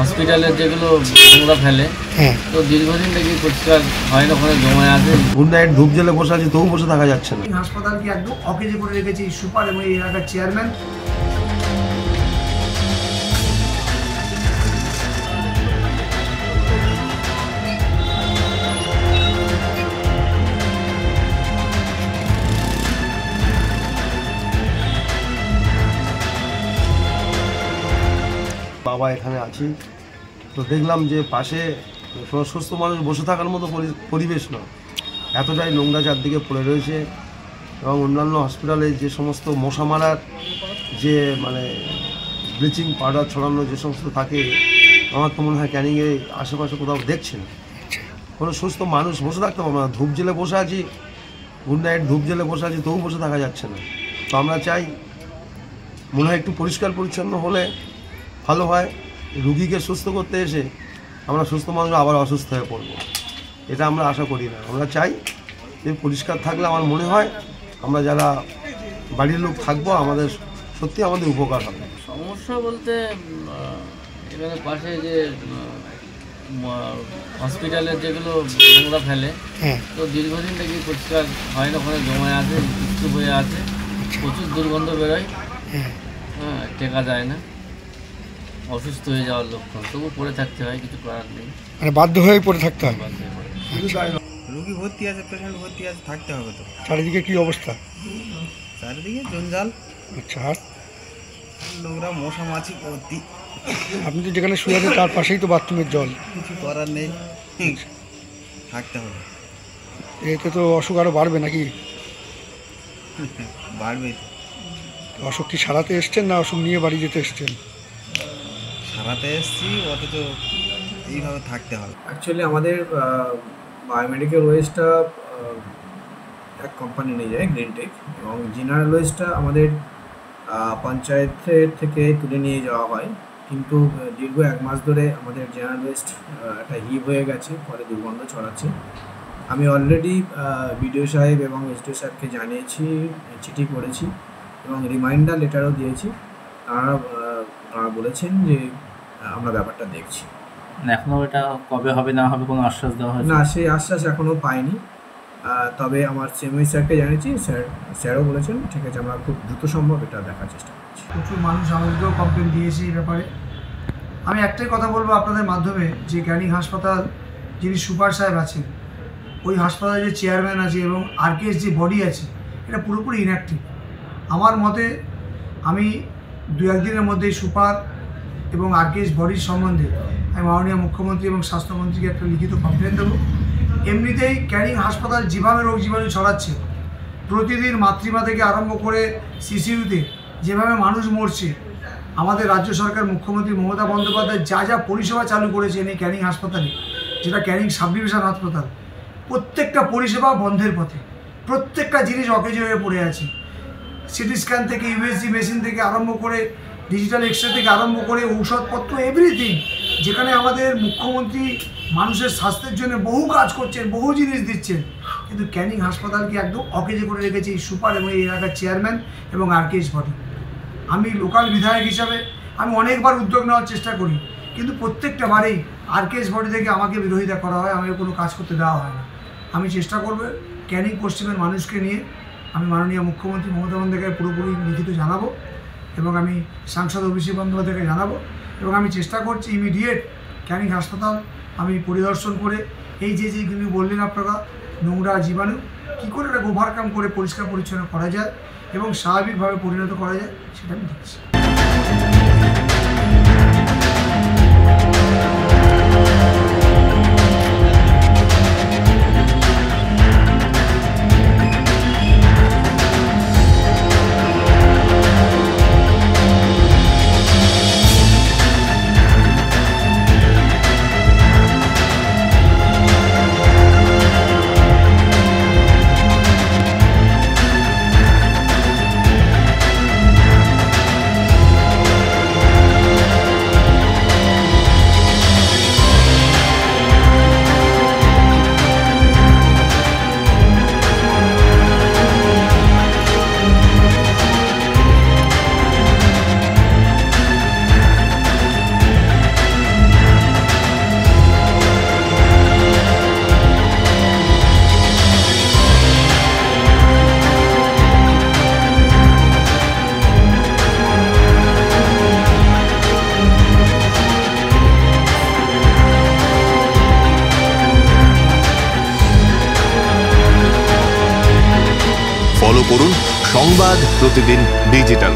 হসপিটালের যেগুলো নোংরা ফেলে তো দীর্ঘদিন থেকে পরিষ্কার হয় না, ওখানে জমায় আছে। গুন্ডায়ের ধূপ জেলে বসে আছে, তবু বসে থাকা যাচ্ছে না। হাসপাতালকে একদম অকেজে করে রেখেছে এই সুপার এবং এই এলাকার চেয়ারম্যান। বাবা এখানে আছি তো দেখলাম যে পাশে সুস্থ মানুষ বসে থাকার মতো পরিবেশ নয়, এতটাই নোংরা চারদিকে পড়ে রয়েছে। এবং অন্যান্য হসপিটালে যে সমস্ত মশা মারার যে ব্লিচিং পাউডার ছড়ানো যে সমস্ত থাকে, আমার তো মনে হয় ক্যানিংয়ে আশেপাশে কোথাও দেখছে না। কোনো সুস্থ মানুষ বসে থাকতে পারবো না। ধূপ জেলে বসে আছি, গুড নাইট ধূপ জেলে বসে আছি, তবু বসে থাকা যাচ্ছে না। তো আমরা চাই মনে হয় একটু পরিষ্কার পরিচ্ছন্ন হলে ভালো হয়। রুগীকে সুস্থ করতে এসে আমরা সুস্থ মানুষ আবার অসুস্থ হয়ে পড়ব, এটা আমরা আশা করি না। আমরা চাই যে পরিষ্কার থাকলে আমার মনে হয় আমরা যারা বাড়ির লোক থাকবো আমাদের সত্যি আমাদের উপকার হবে। সমস্যা বলতে এখানে পাশে যে হসপিটালের যেগুলো নোংরা ফেলে তো দীর্ঘদিন থেকে পরিষ্কার হয় না, ওখানে জমায় আছে, স্তূপ হয়ে আছে, প্রচুর দুর্গন্ধ বেরোয়, টেকা যায় না, অসুস্থ হয়ে যাওয়ার লক্ষণ। তবু পড়ে থাকতে হয়, কিছু করার নেই, বাধ্য হয়ে পড়ে থাকতে হবে। রুগী ভর্তি আছে, পেশেন্ট ভর্তি আছে, থাকতে হবে তো। চারিদিকে কি অবস্থা? চারিদিকে জঞ্জাল, আচ্ছা, নোংরা, মশা মাছি ভর্তি। আপনি তো যেখানে শুয়ে আছেন তার পাশেই তো বাথরুমের জল, কিছু করার নেই, থাকতে হবে। এতে তো অসুখ আরও বাড়বে নাকি? বাড়বে। অসুখ কি সারাতে এসছেন না অসুখ নিয়ে বাড়ি যেতে এসছেন? সারাতে এসছি, অথচ এইভাবে থাকতে হবে। অ্যাকচুয়ালি আমাদের বায়োমেডিক্যাল ওয়েস্টটা এক কোম্পানি নিয়ে যায়, গ্রিনটেক, এবং জেনারেল ওয়েস্টটা আমাদের পঞ্চায়েতের থেকে তুলে নিয়ে যাওয়া হয়। কিন্তু দীর্ঘ 1 মাস ধরে আমাদের জেনারেল ওয়েস্ট একটা হিপ হয়ে গেছে, ফলে দুর্গন্ধ ছড়াচ্ছে। আমি অলরেডি বিডিও সাহেব এবং এসডিও সাহেবকে জানিয়েছি, চিঠি করেছি এবং রিমাইন্ডার লেটারও দিয়েছি। তারা বলেছেন যে আমরা ব্যাপারটা দেখছি। এখনও এটা কবে হবে না হবে কোনো আশ্বাস দেওয়া হয় না, সেই আশ্বাস এখনও পাইনি। তবে আমার সিএমই স্যারকে জানিয়েছি, স্যারও বলেছেন ঠিক আছে, আমরা খুব দ্রুত সম্ভব এটা দেখার চেষ্টা করছি। প্রচুর মানুষ আমাদেরকেও কমপ্লেন দিয়েছে এই ব্যাপারে। আমি একটাই কথা বলবো আপনাদের মাধ্যমে, যে ক্যানিং হাসপাতাল যিনি সুপার সাহেব আছেন, ওই হাসপাতালে যে চেয়ারম্যান আছে এবং আরকেএস যে বডি আছে, এটা পুরোপুরি ইনঅ্যাক্টিভ। আমার মতে আমি 2-1 দিনের মধ্যেই সুপার এবং আরকেএস বডির সম্বন্ধে আমি মাননীয় মুখ্যমন্ত্রী এবং স্বাস্থ্যমন্ত্রীকে একটা লিখিত কমপ্লেন দেবো। এমনিতেই ক্যানিং হাসপাতাল যেভাবে রোগ জীবাণু ছড়াচ্ছে, প্রতিদিন মাতৃমা থেকে আরম্ভ করে সিসিইউতে যেভাবে মানুষ মরছে, আমাদের রাজ্য সরকার মুখ্যমন্ত্রী মমতা বন্দ্যোপাধ্যায় যা যা পরিষেবা চালু করেছেন এই ক্যানিং হাসপাতালে, যেটা ক্যানিং সাব ডিভিশন হাসপাতাল, প্রত্যেকটা পরিষেবা বন্ধের পথে, প্রত্যেকটা জিনিস অকেজো হয়ে পড়ে আছে। সিটি স্ক্যান থেকে ইউএসজি মেশিন থেকে আরম্ভ করে ডিজিটাল এক্সরে থেকে আরম্ভ করে ঔষধপত্র, এভরিথিং। যেখানে আমাদের মুখ্যমন্ত্রী মানুষের স্বাস্থ্যের জন্য বহু কাজ করছেন, বহু জিনিস দিচ্ছেন, কিন্তু ক্যানিং হাসপাতালকে একদম অকেজে করে রেখেছে এই সুপার এবং এই এলাকার চেয়ারম্যান এবং আরকেএস বডি। আমি লোকাল বিধায়ক হিসাবে আমি অনেকবার উদ্যোগ নেওয়ার চেষ্টা করি, কিন্তু প্রত্যেকটা বারেই আরকেএস বডি থেকে আমাকে বিরোধিতা করা হয়, আমাকে কোনো কাজ করতে দেওয়া হয় না। আমি চেষ্টা করব ক্যানিং পশ্চিমের মানুষকে নিয়ে আমি মাননীয় মুখ্যমন্ত্রী মমতা বন্দ্যোপাধ্যায়কে পুরোপুরি লিখিত জানাবো এবং আমি সাংসদ অভিষেক বন্দ্যোপাধ্যায়কে জানাবো, এবং আমি চেষ্টা করছি ইমিডিয়েট ক্যানিং হাসপাতাল আমি পরিদর্শন করে এই যেগুলি বললেন আপনারা, নোংরা জীবাণু কী করে এটা ওভারকাম করে পরিষ্কার পরিচ্ছন্ন করা যায় এবং স্বাভাবিকভাবে পরিণত করা যায় সেটা আমি দেখছি। ফলো করুন সংবাদ প্রতিদিন ডিজিটাল।